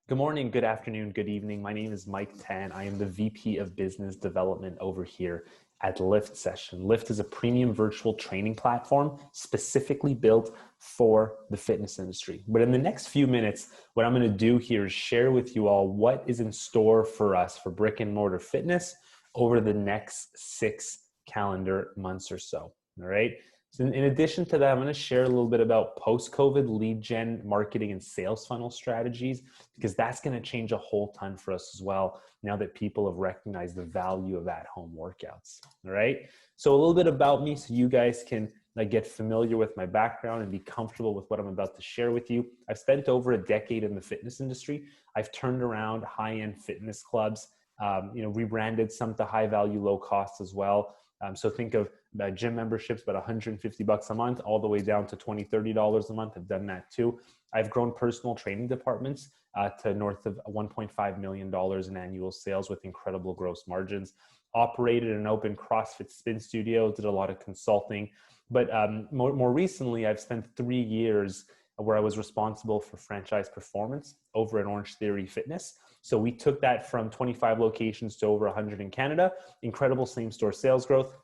Good morning, good afternoon, good evening. My name is Mike Tan. I am the VP of Business Development over here at Lift Session. Lift is a premium virtual training platform specifically built for the fitness industry. But in the next few minutes, what I'm going to do here is share with you all what is in store for us for brick and mortar fitness over the next 6 calendar months or so. All right. So in addition to that, I'm going to share a little bit about post-COVID lead gen marketing and sales funnel strategies, because that's going to change a whole ton for us as well now that people have recognized the value of at-home workouts. All right. So a little bit about me so you guys can get familiar with my background and be comfortable with what I'm about to share with you. I've spent over a decade in the fitness industry. I've turned around high-end fitness clubs, rebranded some to high value, low cost as well. So think of gym memberships, about $150 a month, all the way down to $20, $30 a month. I've done that too. I've grown personal training departments to north of $1.5 million in annual sales with incredible gross margins. Operated an open CrossFit spin studio, did a lot of consulting. But more recently, I've spent 3 years where I was responsible for franchise performance over at Orange Theory Fitness. So we took that from 25 locations to over 100 in Canada, incredible same-store sales growth,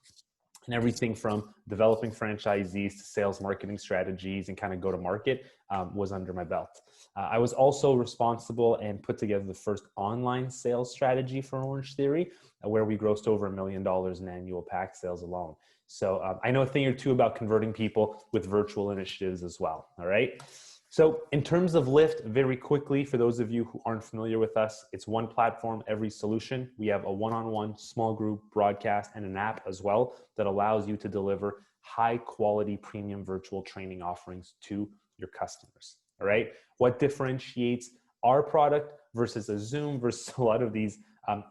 and everything from developing franchisees to sales marketing strategies and kind of go to market was under my belt. I was also responsible and put together the first online sales strategy for Orange Theory, where we grossed over $1 million in annual pack sales alone. So I know a thing or two about converting people with virtual initiatives as well. All right. So in terms of Lift, very quickly, for those of you who aren't familiar with us, it's one platform, every solution. We have a one-on-one small group broadcast and an app as well that allows you to deliver high quality premium virtual training offerings to your customers. All right. What differentiates our product versus a Zoom versus a lot of these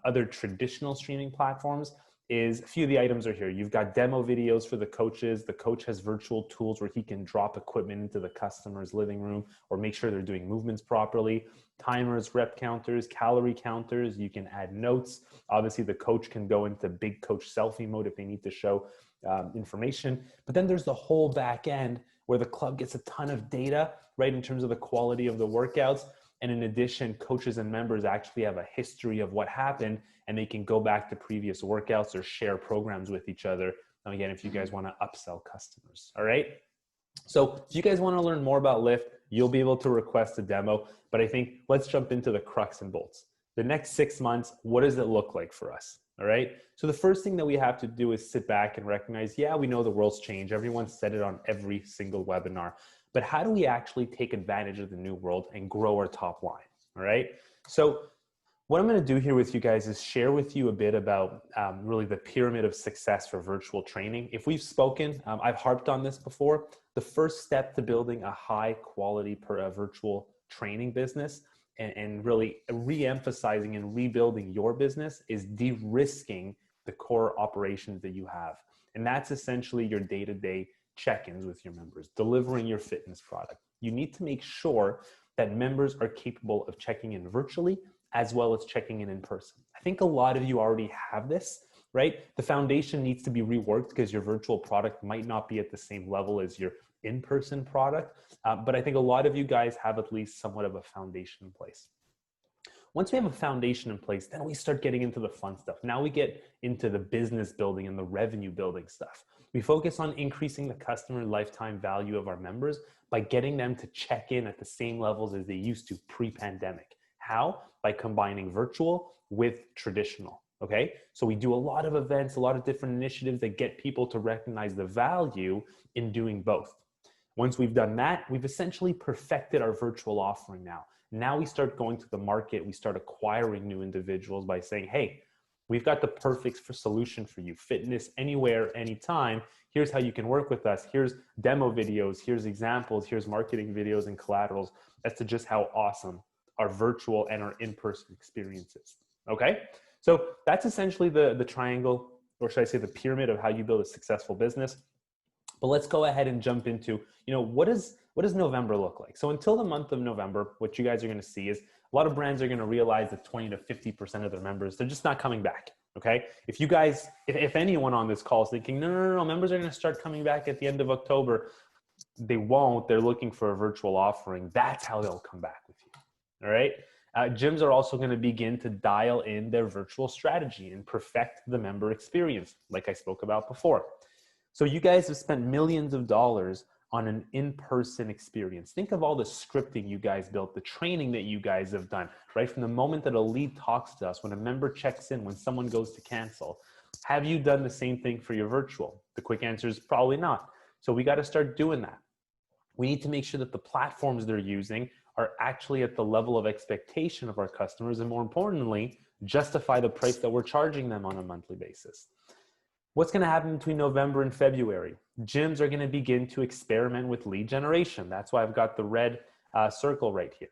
other traditional streaming platforms is a few of the items are here. You've got demo videos for the coaches. The coach has virtual tools where he can drop equipment into the customer's living room or make sure they're doing movements properly. Timers, rep counters, calorie counters. You can add notes. Obviously, the coach can go into big coach selfie mode if they need to show information. But then there's the whole back end where the club gets a ton of data, right, in terms of the quality of the workouts. And in addition, coaches and members actually have a history of what happened, and they can go back to previous workouts or share programs with each other. And again, if you guys want to upsell customers, all right? So if you guys want to learn more about Lift, you'll be able to request a demo. But I think let's jump into the crux and bolts. The next 6 months, what does it look like for us? All right. So the first thing that we have to do is sit back and recognize, yeah, we know the world's changed. Everyone said it on every single webinar. But how do we actually take advantage of the new world and grow our top line? All right. So what I'm going to do here with you guys is share with you a bit about really the pyramid of success for virtual training. If we've spoken, I've harped on this before, the first step to building a high quality virtual training business and really re-emphasizing and rebuilding your business is de-risking the core operations that you have. And that's essentially your day-to-day check-ins with your members, delivering your fitness product. You need to make sure that members are capable of checking in virtually as well as checking in person. I think a lot of you already have this, right? The foundation needs to be reworked because your virtual product might not be at the same level as your in-person product. But I think a lot of you guys have at least somewhat of a foundation in place. Once we have a foundation in place, then we start getting into the fun stuff. Now we get into the business building and the revenue building stuff. We focus on increasing the customer lifetime value of our members by getting them to check in at the same levels as they used to pre-pandemic. How? By combining virtual with traditional. Okay, so we do a lot of events, a lot of different initiatives that get people to recognize the value in doing both. Once we've done that, we've essentially perfected our virtual offering now. Now we start going to the market, we start acquiring new individuals by saying, hey, we've got the perfect solution for you. Fitness anywhere, anytime. Here's how you can work with us. Here's demo videos, here's examples, here's marketing videos and collaterals as to just how awesome our virtual and our in-person experiences. Okay, so that's essentially the triangle, or should I say the pyramid of how you build a successful business. But let's go ahead and jump into, what does November look like? So until the month of November, what you guys are going to see is a lot of brands are going to realize that 20 to 50% of their members, they're just not coming back. Okay. If you guys, if anyone on this call is thinking, no, members are going to start coming back at the end of October, they won't. They're looking for a virtual offering. That's how they'll come back with you. All right. Gyms are also going to begin to dial in their virtual strategy and perfect the member experience, like I spoke about before. So you guys have spent millions of dollars on an in-person experience. Think of all the scripting you guys built, the training that you guys have done, right? From the moment that a lead talks to us, when a member checks in, when someone goes to cancel. Have you done the same thing for your virtual? The quick answer is probably not. So we got to start doing that. We need to make sure that the platforms they're using are actually at the level of expectation of our customers, and more importantly, justify the price that we're charging them on a monthly basis. What's going to happen between November and February? Gyms are going to begin to experiment with lead generation. That's why I've got the red circle right here.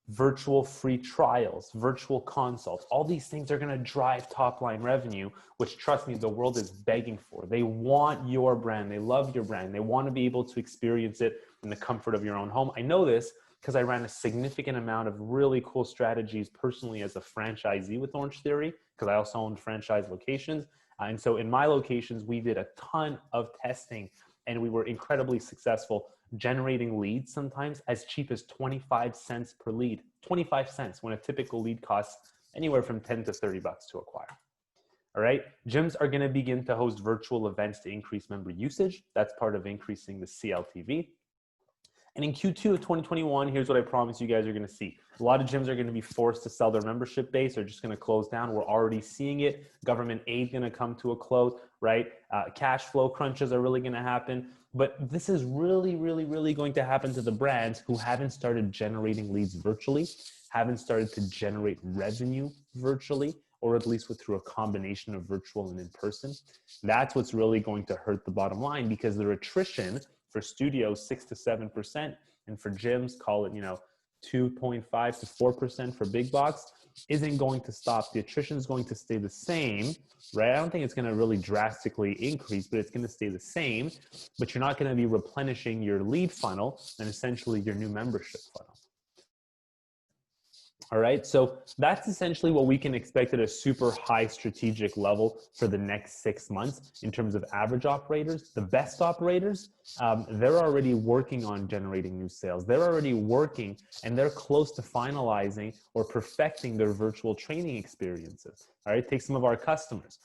Virtual free trials, virtual consults, all these things are going to drive top line revenue, which, trust me, the world is begging for. They want your brand. They love your brand. They want to be able to experience it in the comfort of your own home. I know this because I ran a significant amount of really cool strategies personally as a franchisee with Orange Theory, because I also owned franchise locations. And so in my locations, we did a ton of testing and we were incredibly successful generating leads sometimes as cheap as 25 cents per lead. 25 cents when a typical lead costs anywhere from 10 to 30 bucks to acquire. All right. Gyms are going to begin to host virtual events to increase member usage. That's part of increasing the CLTV. And in Q2 of 2021, here's what I promise you guys are going to see. A lot of gyms are going to be forced to sell their membership base or just going to close down. We're already seeing it. Government aid going to come to a close, right? Cash flow crunches are really going to happen. But this is really, really, really going to happen to the brands who haven't started generating leads virtually, haven't started to generate revenue virtually, or at least through a combination of virtual and in-person. That's what's really going to hurt the bottom line, because their attrition for studios, 6 to 7%, and for gyms, call it, 2.5 to 4% for big box, isn't going to stop. The attrition is going to stay the same, right? I don't think it's going to really drastically increase, but it's going to stay the same. But you're not going to be replenishing your lead funnel and essentially your new membership funnel. All right, so that's essentially what we can expect at a super high strategic level for the next 6 months in terms of average operators. The best operators, they're already working on generating new sales. They're already working and they're close to finalizing or perfecting their virtual training experiences. All right, take some of our customers,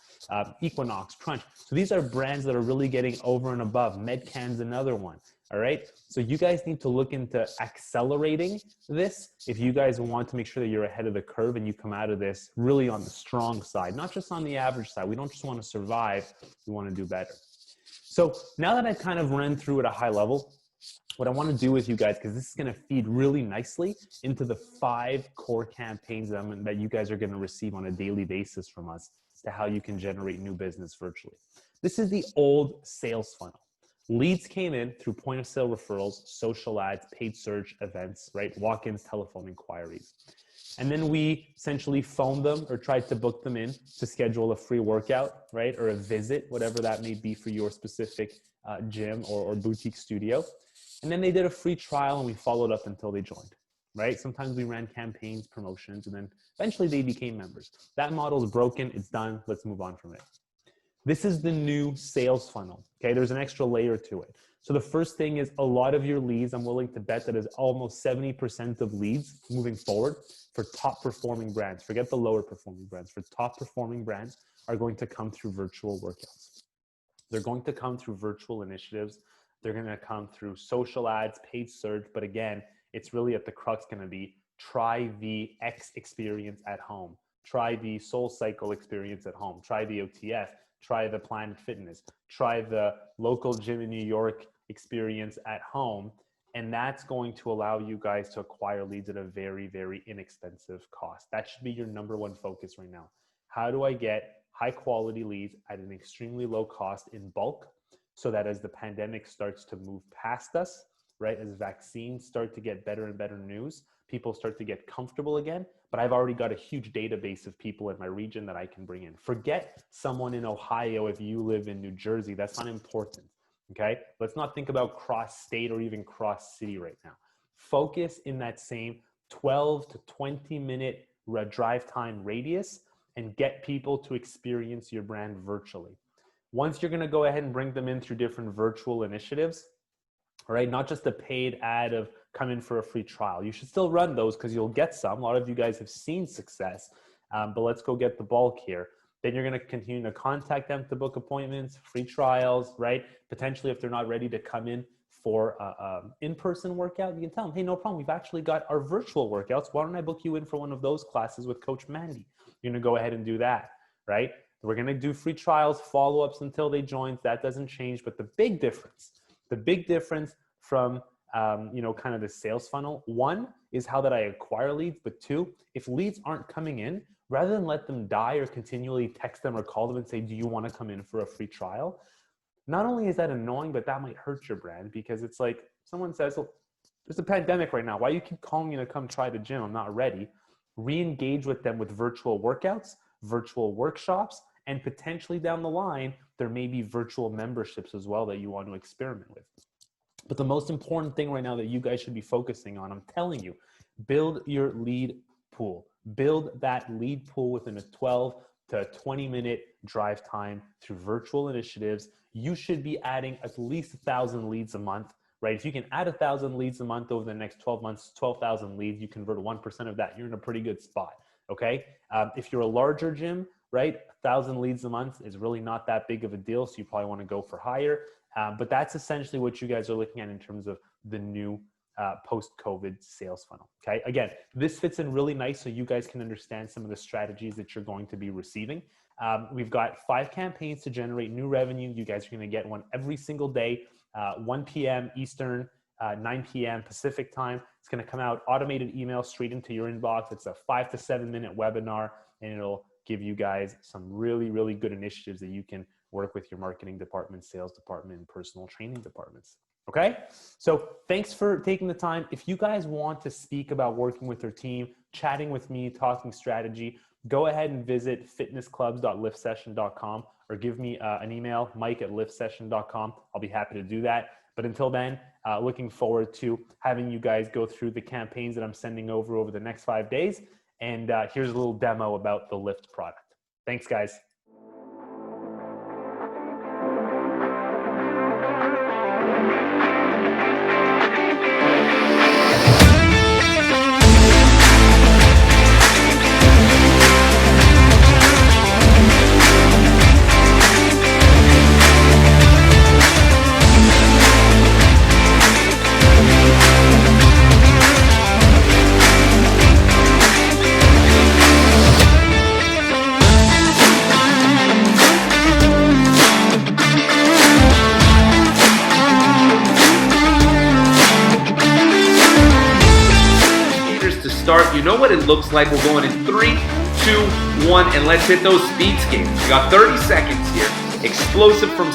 Equinox, Crunch. So these are brands that are really getting over and above. Medcan's another one. All right, so you guys need to look into accelerating this if you guys want to make sure that you're ahead of the curve and you come out of this really on the strong side, not just on the average side. We don't just want to survive, we want to do better. So now that I've kind of run through at a high level, what I want to do with you guys, because this is going to feed really nicely into the 5 core campaigns that you guys are going to receive on a daily basis from us as to how you can generate new business virtually. This is the old sales funnel. Leads came in through point of sale referrals, social ads, paid search, events, right? Walk-ins, telephone inquiries. And then we essentially phoned them or tried to book them in to schedule a free workout, right? Or a visit, whatever that may be for your specific gym or boutique studio. And then they did a free trial and we followed up until they joined, right? Sometimes we ran campaigns, promotions, and then eventually they became members. That model is broken, it's done, let's move on from it. This is the new sales funnel, okay? There's an extra layer to it. So the first thing is a lot of your leads, I'm willing to bet that is almost 70% of leads moving forward for top performing brands. Forget the lower performing brands. For top performing brands are going to come through virtual workouts. They're going to come through virtual initiatives. They're going to come through social ads, paid search. But again, it's really at the crux going to be try the X experience at home. Try the Soul Cycle experience at home. Try the OTF. Try the Planet Fitness, try the local gym in New York experience at home. And that's going to allow you guys to acquire leads at a very, very inexpensive cost. That should be your number one focus right now. How do I get high quality leads at an extremely low cost in bulk so that as the pandemic starts to move past us, right, as vaccines start to get better and better news, people start to get comfortable again, but I've already got a huge database of people in my region that I can bring in. Forget someone in Ohio if you live in New Jersey. That's not important, okay? Let's not think about cross-state or even cross-city right now. Focus in that same 12 to 20-minute drive time radius and get people to experience your brand virtually. Once you're gonna go ahead and bring them in through different virtual initiatives, all right, not just a paid ad of come in for a free trial. You should still run those because you'll get some. A lot of you guys have seen success, but let's go get the bulk here. Then you're going to continue to contact them to book appointments, free trials, right? Potentially, if they're not ready to come in for in-person workout, you can tell them, hey, no problem. We've actually got our virtual workouts. Why don't I book you in for one of those classes with Coach Mandy? You're going to go ahead and do that, right? We're going to do free trials, follow-ups until they join. That doesn't change. But the big difference from, kind of the sales funnel, one is how that I acquire leads. But two, if leads aren't coming in, rather than let them die or continually text them or call them and say, do you want to come in for a free trial? Not only is that annoying, but that might hurt your brand, because it's like someone says, well, there's a pandemic right now. Why do you keep calling me to come try the gym? I'm not ready. Re-engage with them with virtual workouts, virtual workshops, and potentially down the line, there may be virtual memberships as well that you want to experiment with. But the most important thing right now that you guys should be focusing on, I'm telling you, build your lead pool. Build that lead pool within a 12 to 20-minute drive time through virtual initiatives. You should be adding at least 1,000 leads a month, right? If you can add 1,000 leads a month over the next 12 months, 12,000 leads, you convert 1% of that, you're in a pretty good spot, okay? If you're a larger gym, right, 1,000 leads a month is really not that big of a deal, so you probably want to go for higher. But that's essentially what you guys are looking at in terms of the new post-COVID sales funnel, okay? Again, this fits in really nice so you guys can understand some of the strategies that you're going to be receiving. We've got 5 campaigns to generate new revenue. You guys are going to get one every single day, 1 p.m. Eastern, 9 p.m. Pacific time. It's going to come out automated email straight into your inbox. It's a 5 to 7 minute webinar, and it'll give you guys some really, really good initiatives that you can work with your marketing department, sales department, and personal training departments. Okay, so thanks for taking the time. If you guys want to speak about working with your team, chatting with me, talking strategy, go ahead and visit fitnessclubs.liftsession.com or give me an email, mike@liftsession.com. I'll be happy to do that. But until then, looking forward to having you guys go through the campaigns that I'm sending over the next 5 days. And here's a little demo about the Lift product. Thanks, guys. You know what it looks like. We're going in 3, 2, 1, and let's hit those speed skates. We got 30 seconds here. Explosive from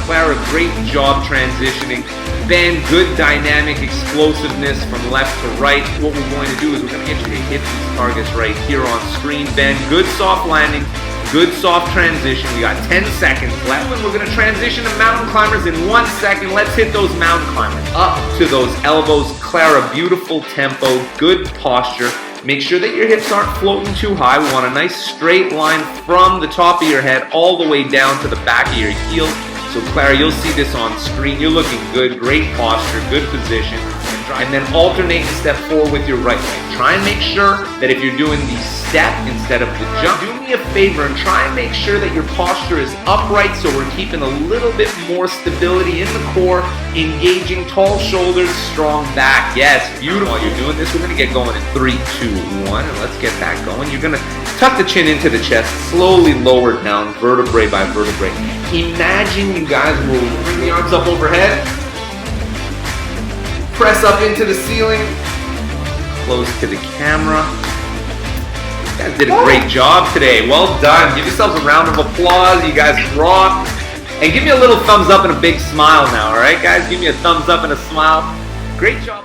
Clara, great job transitioning. Ben, good dynamic explosiveness from left to right. What we're going to do is we're going to get you to hit these targets right here on screen. Ben, good soft landing, good soft transition. We got 10 seconds left, and we're going to transition to mountain climbers in 1 second. Let's hit those mountain climbers. Up to those elbows. Clara, beautiful tempo, good posture. Make sure that your hips aren't floating too high. We want a nice straight line from the top of your head all the way down to the back of your heels. So Clara, you'll see this on screen. You're looking good, great posture, good position. And then alternate and step forward with your right leg. Try and make sure that if you're doing the step instead of the jump, do me a favor and try and make sure that your posture is upright so we're keeping a little bit more stability in the core, engaging tall shoulders, strong back. Yes, beautiful. While you're doing this, we're going to get going in 3, 2, 1, and let's get that going. You're going to tuck the chin into the chest, slowly lower down, vertebrae by vertebrae. Imagine you guys will bring the arms up overhead, press up into the ceiling, close to the camera. You guys did a great job today. Well done. Give yourselves a round of applause. You guys rock. And give me a little thumbs up and a big smile now, all right, guys? Give me a thumbs up and a smile. Great job.